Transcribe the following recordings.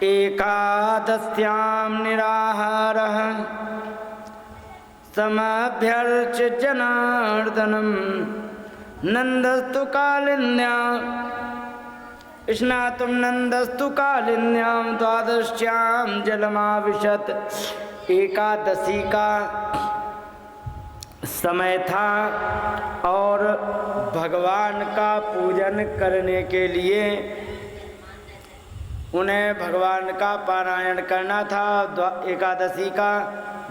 एकादश्यां निराहारः समभ्यर्च्य जनार्दनं नन्दस्तु कालिन्द्यां स्नातुं नन्दस्तु कालिन्द्यां द्वादश्यां जलमाविशत्। एकादशी का समय था और भगवान का पूजन करने के लिए उन्हें भगवान का पारायण करना था। एकादशी का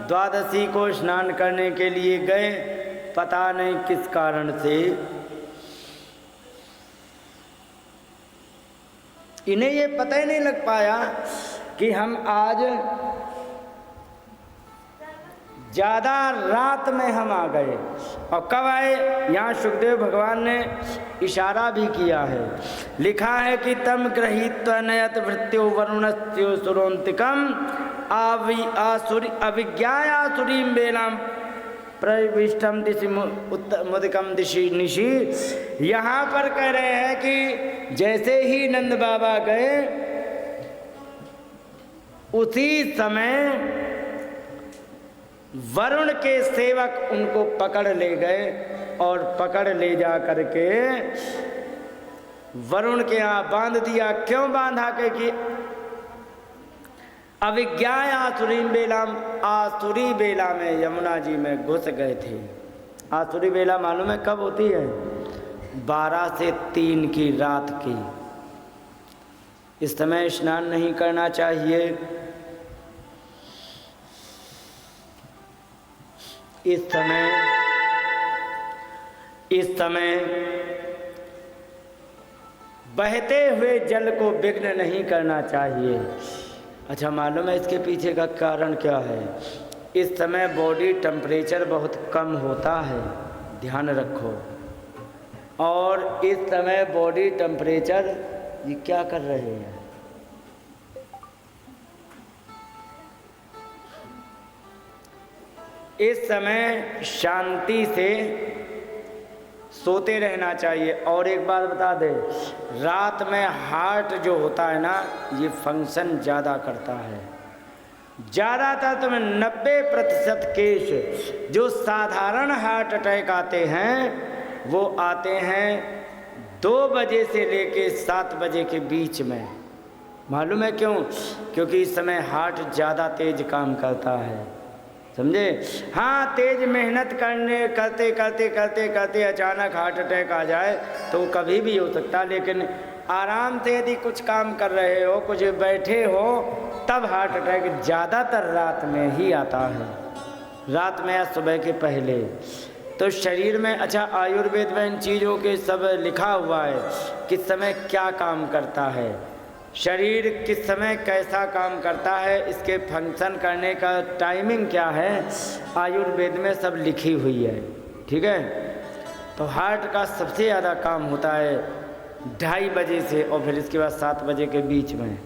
द्वादशी को स्नान करने के लिए गए, पता नहीं किस कारण से इन्हें ये पता ही नहीं लग पाया कि हम आज ज़्यादा रात में हम आ गए। और कब आए, यहाँ सुखदेव भगवान ने इशारा भी किया है, लिखा है कि तम गृहीत्वा नयत भृत्यो वरुणस्यो सुरोन्तिकम अविज्ञायासुरीं बेलां प्रविष्टम दिशि मुदिकम दिशि निशि। यहाँ पर कह रहे हैं कि जैसे ही नंद बाबा गए उसी समय वरुण के सेवक उनको पकड़ ले गए और पकड़ ले जा करके वरुण के यहाँ बांध दिया। क्यों बांधा के कि अविज्ञाय आसुरी बेला, आसुरी बेला में यमुना जी में घुस गए थे। आसुरी बेला मालूम है कब होती है? 12 से 3 की रात की। इस समय स्नान नहीं करना चाहिए। इस समय बहते हुए जल को विघ्न नहीं करना चाहिए। अच्छा, मालूम है इसके पीछे का कारण क्या है? इस समय बॉडी टेम्परेचर बहुत कम होता है, ध्यान रखो। और इस समय बॉडी टेम्परेचर, ये क्या कर रहे हैं? इस समय शांति से सोते रहना चाहिए। और एक बात बता दे, रात में हार्ट जो होता है ना, ये फंक्शन ज़्यादा करता है। ज़्यादातर तो 90% केस जो साधारण हार्ट अटैक आते हैं वो आते हैं 2 बजे से लेके 7 बजे के बीच में। मालूम है क्यों? क्योंकि इस समय हार्ट ज़्यादा तेज काम करता है, समझे? हाँ, तेज मेहनत करते अचानक हार्ट अटैक आ जाए तो कभी भी हो सकता, लेकिन आराम से यदि कुछ काम कर रहे हो, कुछ बैठे हो, तब हार्ट अटैक ज़्यादातर रात में ही आता है, रात में या सुबह के पहले। तो शरीर में, अच्छा आयुर्वेद में इन चीज़ों के सब लिखा हुआ है किस समय क्या काम करता है, शरीर किस समय कैसा काम करता है, इसके फंक्शन करने का टाइमिंग क्या है, आयुर्वेद में सब लिखी हुई है, ठीक है? तो हार्ट का सबसे ज़्यादा काम होता है 2:30 बजे से और फिर इसके बाद 7 बजे के बीच में।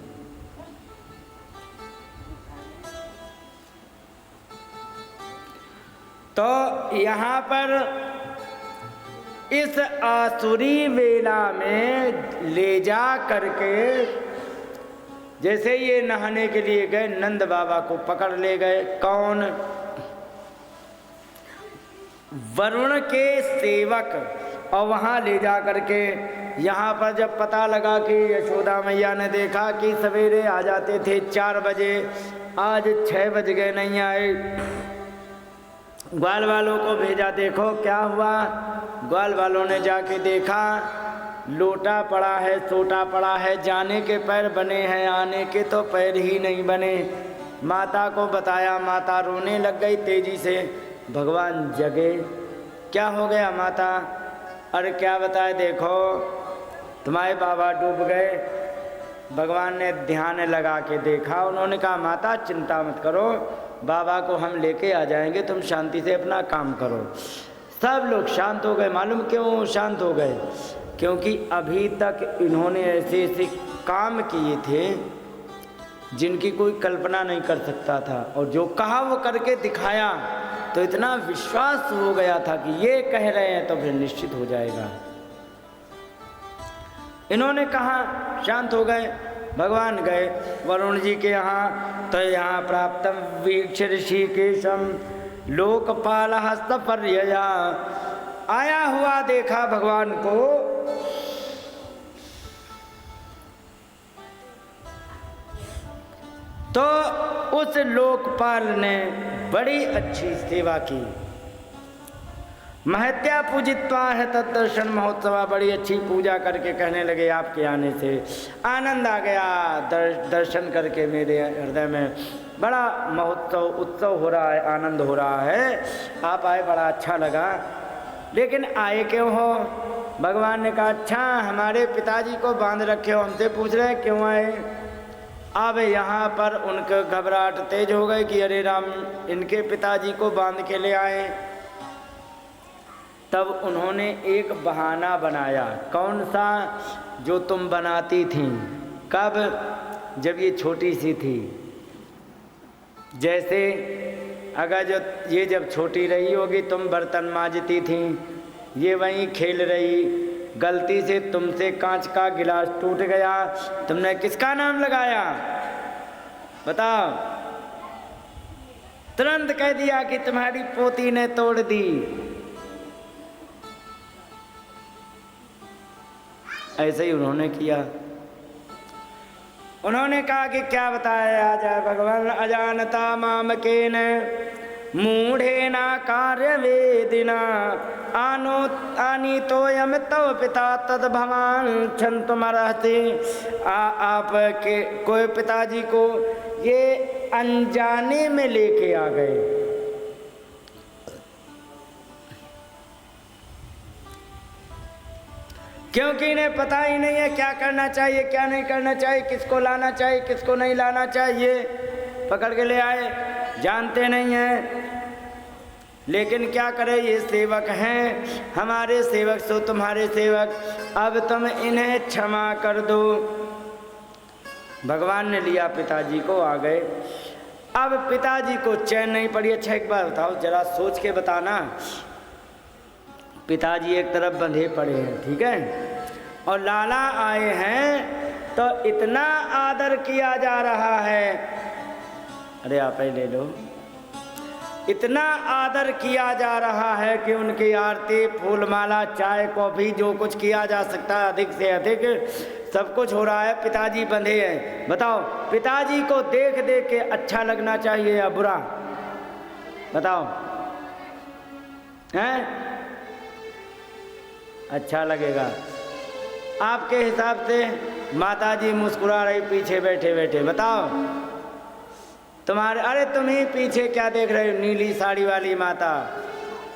तो यहाँ पर इस आसुरी वेला में ले जा करके, जैसे ये नहाने के लिए गए, नंद बाबा को पकड़ ले गए। कौन? वरुण के सेवक। और वहाँ ले जा करके, यहाँ पर जब पता लगा कि यशोदा मैया ने देखा कि सवेरे आ जाते थे 4 बजे, आज 6 बज गए नहीं आए, ग्वाल वालों को भेजा, देखो क्या हुआ। ग्वाल वालों ने जाके देखा, लोटा पड़ा है, सोटा पड़ा है, जाने के पैर बने हैं, आने के तो पैर ही नहीं बने। माता को बताया, माता रोने लग गई तेजी से। भगवान जगे, क्या हो गया माता? अरे क्या बताए, देखो तुम्हारे बाबा डूब गए। भगवान ने ध्यान लगा के देखा, उन्होंने कहा माता चिंता मत करो, बाबा को हम लेके आ जाएंगे, तुम शांति से अपना काम करो। सब लोग शांत हो गए। मालूम क्यों शांत हो गए? क्योंकि अभी तक इन्होंने ऐसे ऐसे काम किए थे जिनकी कोई कल्पना नहीं कर सकता था, और जो कहा वो करके दिखाया, तो इतना विश्वास हो गया था कि ये कह रहे हैं तो फिर निश्चित हो जाएगा। इन्होंने कहा, शांत हो गए। भगवान गए वरुण जी के यहाँ, तो यहाँ प्राप्तम वीक्ष ऋषिकेशम लोकपाल हस्तपर्यया, आया हुआ देखा भगवान को, तो उस लोकपाल ने बड़ी अच्छी सेवा की। महत्या पूजित्वा है तत्दर्शन महोत्सव, बड़ी अच्छी पूजा करके कहने लगे आपके आने से आनंद आ गया, दर्शन करके मेरे हृदय में बड़ा महोत्सव उत्सव हो रहा है, आनंद हो रहा है, आप आए बड़ा अच्छा लगा। लेकिन आए क्यों हो? भगवान ने कहा अच्छा हमारे पिताजी को बांध रखे हो, हमसे पूछ रहे हैं क्यों आए। अब यहाँ पर उनका घबराहट तेज हो गई कि अरे राम इनके पिताजी को बांध के ले आए। तब उन्होंने एक बहाना बनाया। कौन सा? जो तुम बनाती थी। कब? जब ये छोटी सी थी। जैसे अगर ये जब छोटी रही होगी, तुम बर्तन मांजती थी, ये वहीं खेल रही, गलती से तुमसे कांच का गिलास टूट गया, तुमने किसका नाम लगाया? बताओ। तुरंत कह दिया कि तुम्हारी पोती ने तोड़ दी। ऐसे ही उन्होंने किया। उन्होंने कहा कि क्या बताया जाए भगवान, अजानता माम केन मूढ़ेना कार्य वेदिना आनो आनी तो यम तव पिता तद भवान छंतुमरहति। आपके कोई पिताजी को ये अनजाने में लेके आ गए। क्योंकि इन्हें पता ही नहीं है क्या करना चाहिए क्या नहीं करना चाहिए, किसको लाना चाहिए किसको नहीं लाना चाहिए, पकड़ के ले आए, जानते नहीं हैं। लेकिन क्या करे, ये सेवक हैं, हमारे सेवक सो तुम्हारे सेवक, अब तुम इन्हें क्षमा कर दो। भगवान ने लिया पिताजी को, आ गए। अब पिताजी को चैन नहीं पड़ी। अच्छा एक बार बताओ, जरा सोच के बताना, पिताजी एक तरफ बंधे पड़े हैं, ठीक है, और लाला आए हैं, तो इतना आदर किया जा रहा है। अरे आप ही ले लो। इतना आदर किया जा रहा है कि उनकी आरती, फूलमाला, चाय, कॉफी, जो कुछ किया जा सकता है अधिक से अधिक सब कुछ हो रहा है। पिताजी बंधे हैं। बताओ, पिताजी को देख देख के अच्छा लगना चाहिए या बुरा? बताओ। हैं? अच्छा लगेगा। आपके हिसाब से माताजी मुस्कुरा रही पीछे बैठे बैठे, बताओ तुम्हारे, अरे तुम ही पीछे क्या देख रहे हो, नीली साड़ी वाली माता,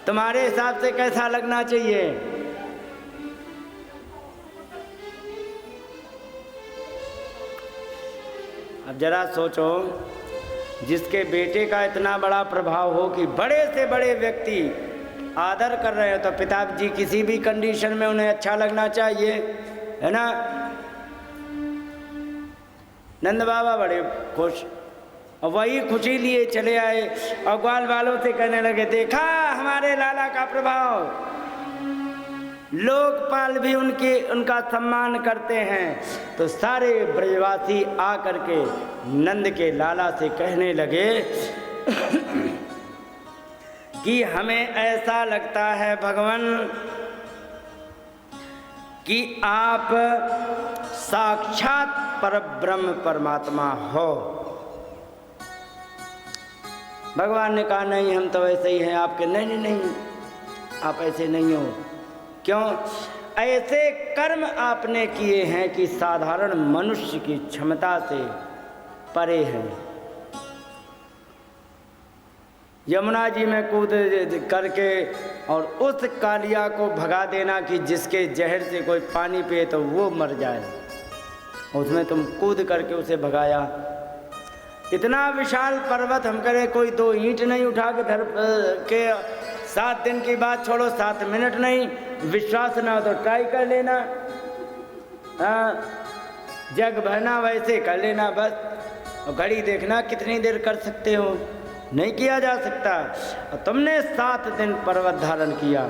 तुम्हारे हिसाब से कैसा लगना चाहिए? अब जरा सोचो, जिसके बेटे का इतना बड़ा प्रभाव हो कि बड़े से बड़े व्यक्ति आदर कर रहे हो, तो पिताजी किसी भी कंडीशन में उन्हें अच्छा लगना चाहिए, है ना। नंद बाबा बड़े खुश, और वही खुशी लिए चले आए और ग्वाल वालों से कहने लगे, देखा हमारे लाला का प्रभाव, लोकपाल भी उनका सम्मान करते हैं। तो सारे ब्रजवासी आकर के नंद के लाला से कहने लगे कि हमें ऐसा लगता है भगवान कि आप साक्षात परब्रह्म परमात्मा हो। भगवान ने कहा नहीं, हम तो ऐसे ही हैं आपके। नहीं नहीं नहीं, आप ऐसे नहीं हो। क्यों? ऐसे कर्म आपने किए हैं कि साधारण मनुष्य की क्षमता से परे हैं। यमुना जी में कूद करके और उस कालिया को भगा देना कि जिसके जहर से कोई पानी पिए तो वो मर जाए, उसमें तुम कूद करके उसे भगाया। इतना विशाल पर्वत, हम करें कोई 2 ईंट नहीं उठा के धर के 7 दिन की बात छोड़ो, 7 मिनट नहीं, विश्वास ना हो तो ट्राई कर लेना। हाँ, जग भरना वैसे कर लेना बस, और घड़ी देखना कितनी देर कर सकते हो, नहीं किया जा सकता। और तुमने 7 दिन पर्वत धारण किया।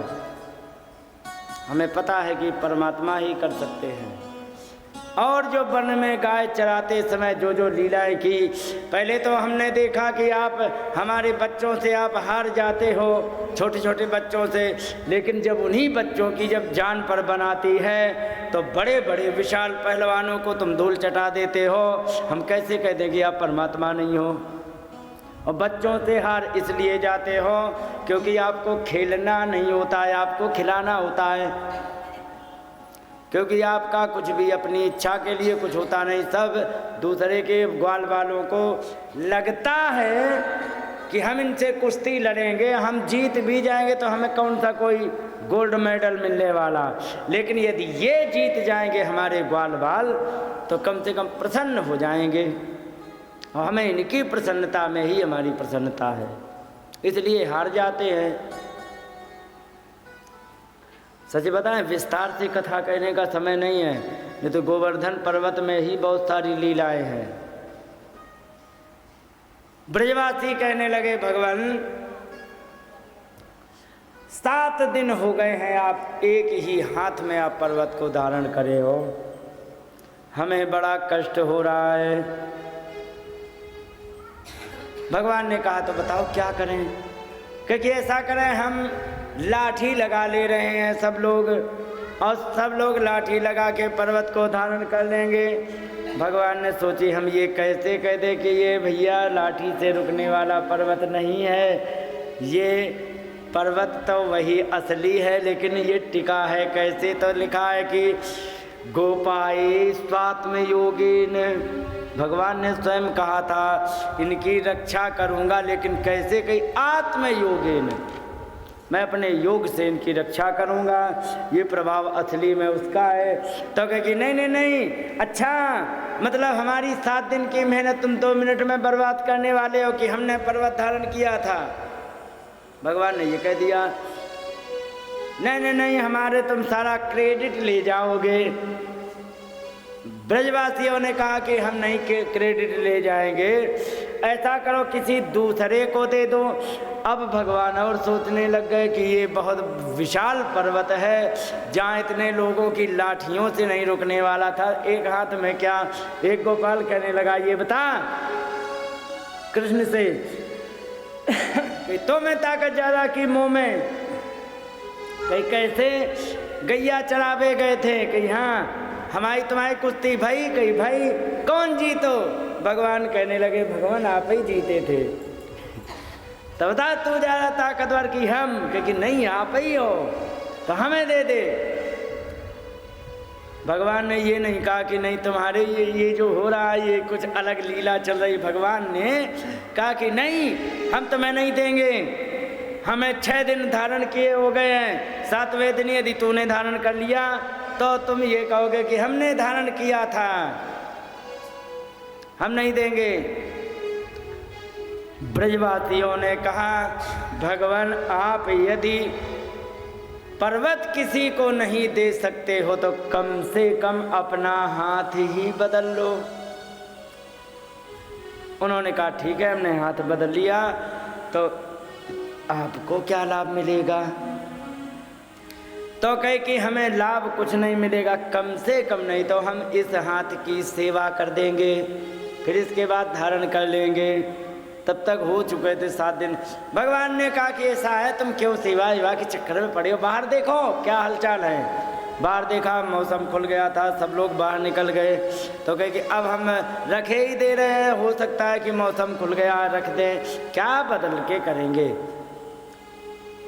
हमें पता है कि परमात्मा ही कर सकते हैं। और जो वन में गाय चराते समय जो जो लीलाएं की, पहले तो हमने देखा कि आप हमारे बच्चों से आप हार जाते हो, छोटे छोटे बच्चों से, लेकिन जब उन्हीं बच्चों की जब जान पर बनाती है तो बड़े बड़े विशाल पहलवानों को तुम धूल चटा देते हो। हम कैसे कह देंगे आप परमात्मा नहीं हो? और बच्चों से हार इसलिए जाते हो क्योंकि आपको खेलना नहीं होता है, आपको खिलाना होता है। क्योंकि आपका कुछ भी अपनी इच्छा के लिए कुछ होता नहीं, सब दूसरे के ग्वाल वालों को लगता है कि हम इनसे कुश्ती लड़ेंगे, हम जीत भी जाएंगे तो हमें कौन सा कोई गोल्ड मेडल मिलने वाला, लेकिन यदि ये जीत जाएंगे हमारे ग्वाल वाल तो कम से कम प्रसन्न हो जाएंगे। और हमें इनकी प्रसन्नता में ही हमारी प्रसन्नता है, इसलिए हार जाते हैं। सच बताएं, विस्तार से कथा कहने का समय नहीं है, ये तो गोवर्धन पर्वत में ही बहुत सारी लीलाएं हैं। ब्रजवासी कहने लगे, भगवान 7 दिन हो गए हैं आप एक ही हाथ में आप पर्वत को धारण करे हो, हमें बड़ा कष्ट हो रहा है। भगवान ने कहा तो बताओ क्या करें? क्योंकि ऐसा करें, हम लाठी लगा ले रहे हैं सब लोग, और सब लोग लाठी लगा के पर्वत को धारण कर लेंगे। भगवान ने सोची हम ये कैसे कह दे कि ये भैया लाठी से रुकने वाला पर्वत नहीं है, ये पर्वत तो वही असली है, लेकिन ये टिका है कैसे? तो लिखा है कि गोपाई स्वात्म योगीन, भगवान ने स्वयं कहा था इनकी रक्षा करूंगा, लेकिन कैसे? कही आत्मयोगेन, मैं अपने योग से इनकी रक्षा करूंगा, ये प्रभाव असली में उसका है। तो कहे कि नहीं नहीं नहीं, अच्छा मतलब हमारी 7 दिन की मेहनत तुम 2 मिनट में बर्बाद करने वाले हो कि हमने पर्वत धारण किया था। भगवान ने ये कह दिया, नहीं नहीं नहीं, हमारे तुम सारा क्रेडिट ले जाओगे। ब्रजवासियों ने कहा कि हम नहीं क्रेडिट ले जाएंगे, ऐसा करो किसी दूसरे को दे दो। अब भगवान और सोचने लग गए कि ये बहुत विशाल पर्वत है, जहाँ इतने लोगों की लाठियों से नहीं रुकने वाला था, एक हाथ में क्या। एक गोपाल कहने लगा, ये बता कृष्ण से कि तुम्हें ताकत ज़्यादा की मुँह में? कहीं कैसे? गैया चरावे गए थे, कहीं हाँ हमारी तुम्हारी कुश्ती भाई, कही भाई कौन जीतो? भगवान कहने लगे, भगवान आप ही जीते थे। तब बता तू ज़्यादा ताकतवर की हम? क्योंकि नहीं आप ही हो, तो हमें दे दे। भगवान ने ये नहीं कहा कि नहीं तुम्हारे ये जो हो रहा है ये कुछ अलग लीला चल रही। भगवान ने कहा कि नहीं, हम तुम्हें नहीं देंगे, हमें 6 दिन धारण किए हो गए हैं, 7वें दिन यदि तूने धारण कर लिया तो तुम ये कहोगे कि हमने धारण किया था, हम नहीं देंगे। ब्रजवासियों ने कहा, भगवान आप यदि पर्वत किसी को नहीं दे सकते हो तो कम से कम अपना हाथ ही बदल लो। उन्होंने कहा ठीक है, हमने हाथ बदल लिया, तो आपको क्या लाभ मिलेगा? तो कहे कि हमें लाभ कुछ नहीं मिलेगा, कम से कम नहीं तो हम इस हाथ की सेवा कर देंगे, फिर इसके बाद धारण कर लेंगे। तब तक हो चुके थे 7 दिन। भगवान ने कहा कि ऐसा है, तुम क्यों सेवा विवाह के चक्कर में पड़े हो? बाहर देखो क्या हालचाल है। बाहर देखा, मौसम खुल गया था, सब लोग बाहर निकल गए। तो कहे कि अब हम रखे ही दे रहे हैं, हो सकता है कि मौसम खुल गया रख दें, क्या बदल के करेंगे?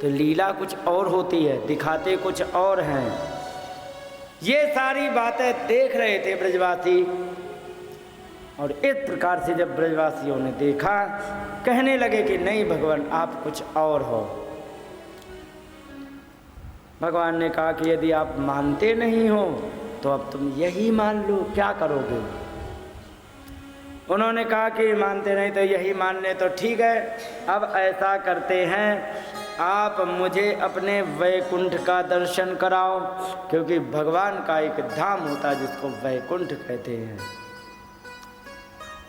तो लीला कुछ और होती है, दिखाते कुछ और हैं। ये सारी बातें देख रहे थे ब्रजवासी, और इस प्रकार से जब ब्रजवासियों ने देखा, कहने लगे कि नहीं भगवान आप कुछ और हो। भगवान ने कहा कि यदि आप मानते नहीं हो तो अब तुम यही मान लो, क्या करोगे? उन्होंने कहा कि मानते नहीं तो यही मान ले। तो ठीक है, अब ऐसा करते हैं, आप मुझे अपने वैकुंठ का दर्शन कराओ, क्योंकि भगवान का एक धाम होता है जिसको वैकुंठ कहते हैं।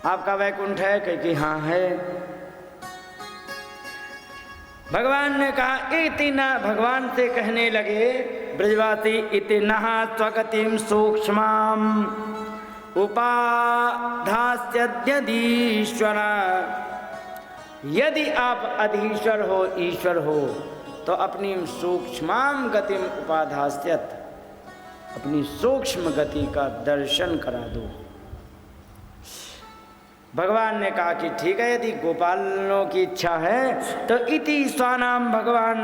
आपका वैकुंठ है? क्योंकि हाँ है। भगवान ने कहा इतना, भगवान से कहने लगे ब्रजवासी, इतना स्वगतिम सूक्ष्मम, उपाधास्यद्यधीश्वर, यदि आप अधीश्वर हो, ईश्वर हो, तो अपनी सूक्ष्माम गतिम उपाधास्यत, अपनी सूक्ष्म गति का दर्शन करा दो। भगवान ने कहा कि ठीक है, यदि गोपालों की इच्छा है तो इति स्वानाम भगवान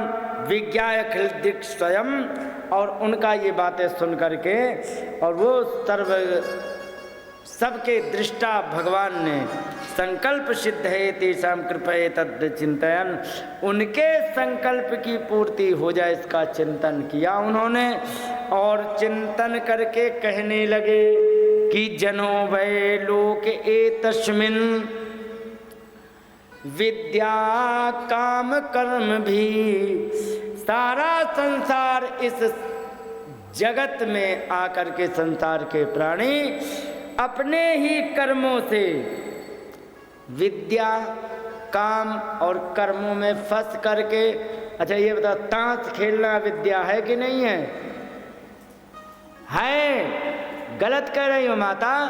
विज्ञाय खिलदिक स्वयं, और उनका ये बातें सुन करके, और वो सबके दृष्टा भगवान ने संकल्प सिद्ध है तेषाम कृपया तद चिंतन, उनके संकल्प की पूर्ति हो जाए इसका चिंतन किया उन्होंने। और चिंतन करके कहने लगे कि जनो वै लोक एतस्मिन् विद्या काम कर्म भी, सारा संसार इस जगत में आकर के संसार के प्राणी अपने ही कर्मों से विद्या काम और कर्मों में फंस करके, अच्छा ये बताओ, ताश खेलना विद्या है कि नहीं है? है, गलत कह रही हो माता।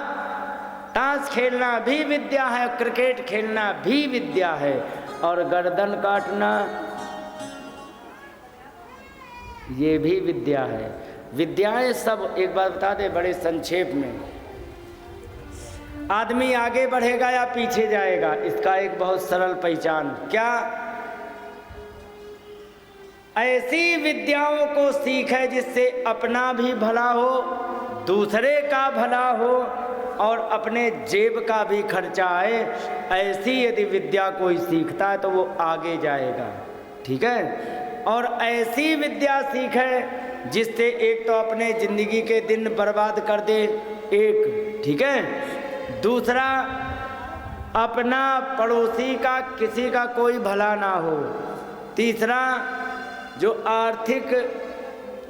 ताश खेलना भी विद्या है, क्रिकेट खेलना भी विद्या है, और गर्दन काटना ये भी विद्या है। विद्याएं सब, एक बात बता दे बड़े संक्षेप में, आदमी आगे बढ़ेगा या पीछे जाएगा, इसका एक बहुत सरल पहचान क्या, ऐसी विद्याओं को सीखे जिससे अपना भी भला हो, दूसरे का भला हो, और अपने जेब का भी खर्चा आए। ऐसी यदि विद्या कोई सीखता है तो वो आगे जाएगा, ठीक है। और ऐसी विद्या सीखे जिससे एक तो अपने जिंदगी के दिन बर्बाद कर दे, एक, ठीक है, दूसरा अपना पड़ोसी का किसी का कोई भला ना हो, तीसरा जो आर्थिक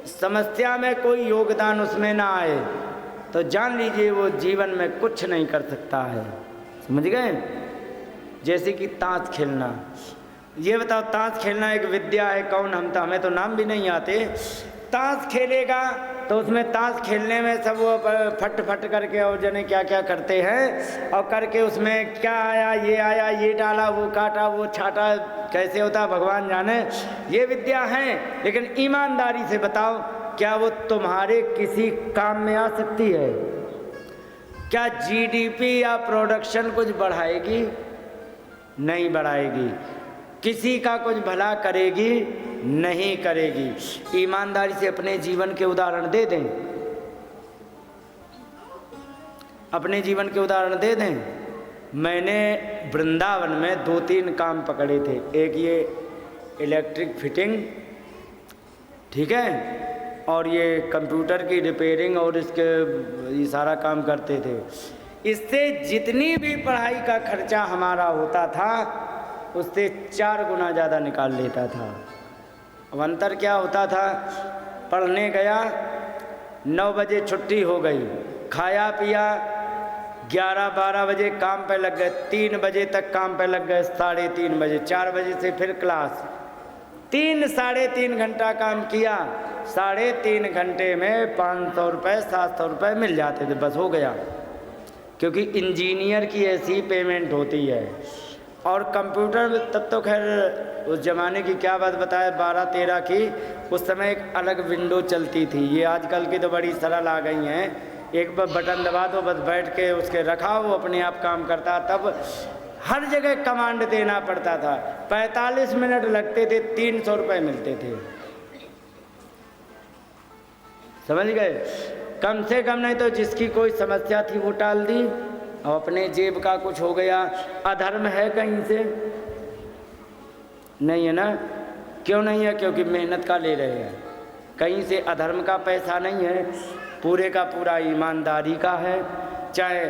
समस्या में कोई योगदान उसमें ना आए, तो जान लीजिए वो जीवन में कुछ नहीं कर सकता है। समझ गए? जैसे कि ताश खेलना, ये बताओ, ताश खेलना एक विद्या है, कौन हमें तो नाम भी नहीं आते। ताश खेलेगा तो उसमें ताश खेलने में सब वो फट फट करके और जने क्या क्या करते हैं, और करके उसमें क्या आया, ये डाला, वो काटा, वो छाटा, कैसे होता है भगवान जाने। ये विद्या है, लेकिन ईमानदारी से बताओ, क्या वो तुम्हारे किसी काम में आ सकती है? क्या जीडीपी या प्रोडक्शन कुछ बढ़ाएगी? नहीं बढ़ाएगी। किसी का कुछ भला करेगी? नहीं करेगी। ईमानदारी से अपने जीवन के उदाहरण दे दें, अपने जीवन के उदाहरण दे दें। मैंने वृंदावन में 2-3 काम पकड़े थे। एक ये इलेक्ट्रिक फिटिंग, ठीक है, और ये कंप्यूटर की रिपेयरिंग, और इसके ये सारा काम करते थे। इससे जितनी भी पढ़ाई का खर्चा हमारा होता था उससे 4 गुना ज़्यादा निकाल लेता था। अब अंतर क्या होता था, पढ़ने गया, 9 बजे छुट्टी हो गई, खाया पिया, 11-12 बजे काम पे लग गए, 3 बजे तक काम पे लग गए, 3:30 बजे, 4 बजे से फिर क्लास, 3-3.5 घंटा काम किया, 3.5 घंटे में 500 रुपये 700 रुपये मिल जाते थे, बस हो गया। क्योंकि इंजीनियर की ऐसी पेमेंट होती है। और कंप्यूटर तब तो खैर उस ज़माने की क्या बात बताए, 12-13 की, उस समय एक अलग विंडो चलती थी। ये आजकल की तो बड़ी सरल आ गई हैं, एक बार बटन दबा दो, बस बैठ के उसके रखा, वो अपने आप काम करता। तब हर जगह कमांड देना पड़ता था, 45 मिनट लगते थे, 300 रुपये मिलते थे। समझ गए? कम से कम नहीं तो जिसकी कोई समस्या थी वो टाल दी, और अपने जेब का कुछ हो गया। अधर्म है कहीं से? नहीं है ना। क्यों नहीं है? क्योंकि मेहनत का ले रहे हैं। कहीं से अधर्म का पैसा नहीं है, पूरे का पूरा ईमानदारी का है। चाहे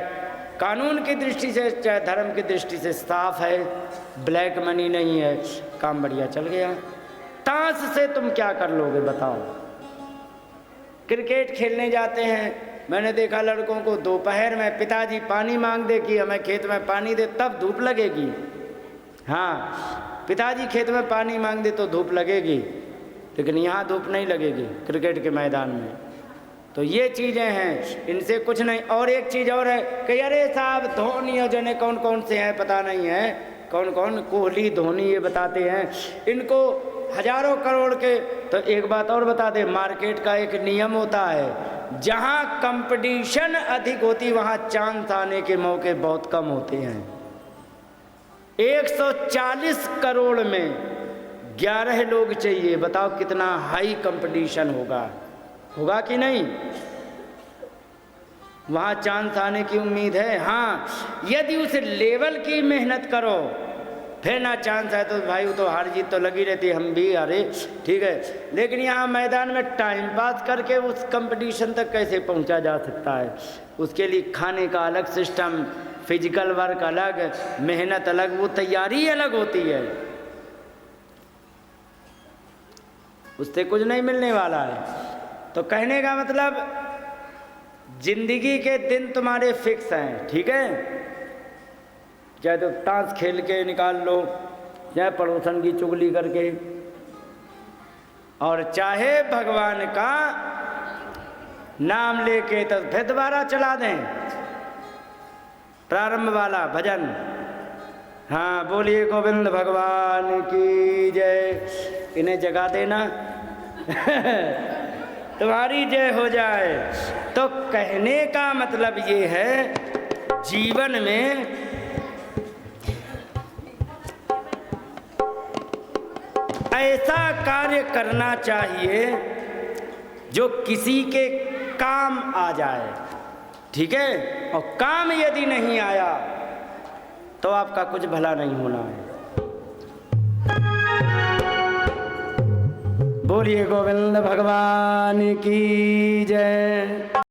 कानून की दृष्टि से चाहे धर्म की दृष्टि से साफ है, ब्लैक मनी नहीं है, काम बढ़िया चल गया। ताश से तुम क्या कर लोगे बताओ? क्रिकेट खेलने जाते हैं, मैंने देखा लड़कों को दोपहर में पिताजी पानी मांग दे कि हमें खेत में पानी दे, तब धूप लगेगी। हाँ, पिताजी खेत में पानी मांग दे तो धूप लगेगी, लेकिन यहाँ धूप नहीं लगेगी क्रिकेट के मैदान में। तो ये चीज़ें हैं, इनसे कुछ नहीं। और एक चीज़ और है कि अरे साहब धोनी और जने कौन कौन से हैं पता नहीं है, कौन कौन, कोहली धोनी ये बताते हैं, इनको हजारों करोड़ के। तो एक बात और बता दे, मार्केट का एक नियम होता है, जहाँ कंपटीशन अधिक होती वहाँ चांस आने के मौके बहुत कम होते हैं। 140 करोड़ में 11 लोग चाहिए, बताओ कितना हाई कंपटीशन होगा, होगा कि नहीं? वहाँ चांस आने की उम्मीद है। हाँ, यदि उस लेवल की मेहनत करो फिर ना चांस है तो भाई वो तो हार जीत तो लगी रहती है, हम भी हारे, ठीक है। लेकिन यहाँ मैदान में टाइम पास करके उस कंपटीशन तक कैसे पहुँचा जा सकता है? उसके लिए खाने का अलग सिस्टम, फिजिकल वर्क अलग, मेहनत अलग, वो तैयारी अलग होती है, उससे कुछ नहीं मिलने वाला है। तो कहने का मतलब जिंदगी के दिन तुम्हारे फिक्स हैं, ठीक है। चाहे तो ताश खेल के निकाल लो, चाहे पड़ोसन की चुगली करके, और चाहे भगवान का नाम लेके तो फिर दोबारा चला दें प्रारंभ वाला भजन। हाँ, बोलिए गोविंद भगवान की जय। इन्हें जगा देना तुम्हारी जय हो जाए। तो कहने का मतलब ये है, जीवन में ऐसा कार्य करना चाहिए जो किसी के काम आ जाए, ठीक है। और काम यदि नहीं आया तो आपका कुछ भला नहीं होना है। बोलिए गोविंद भगवान की जय।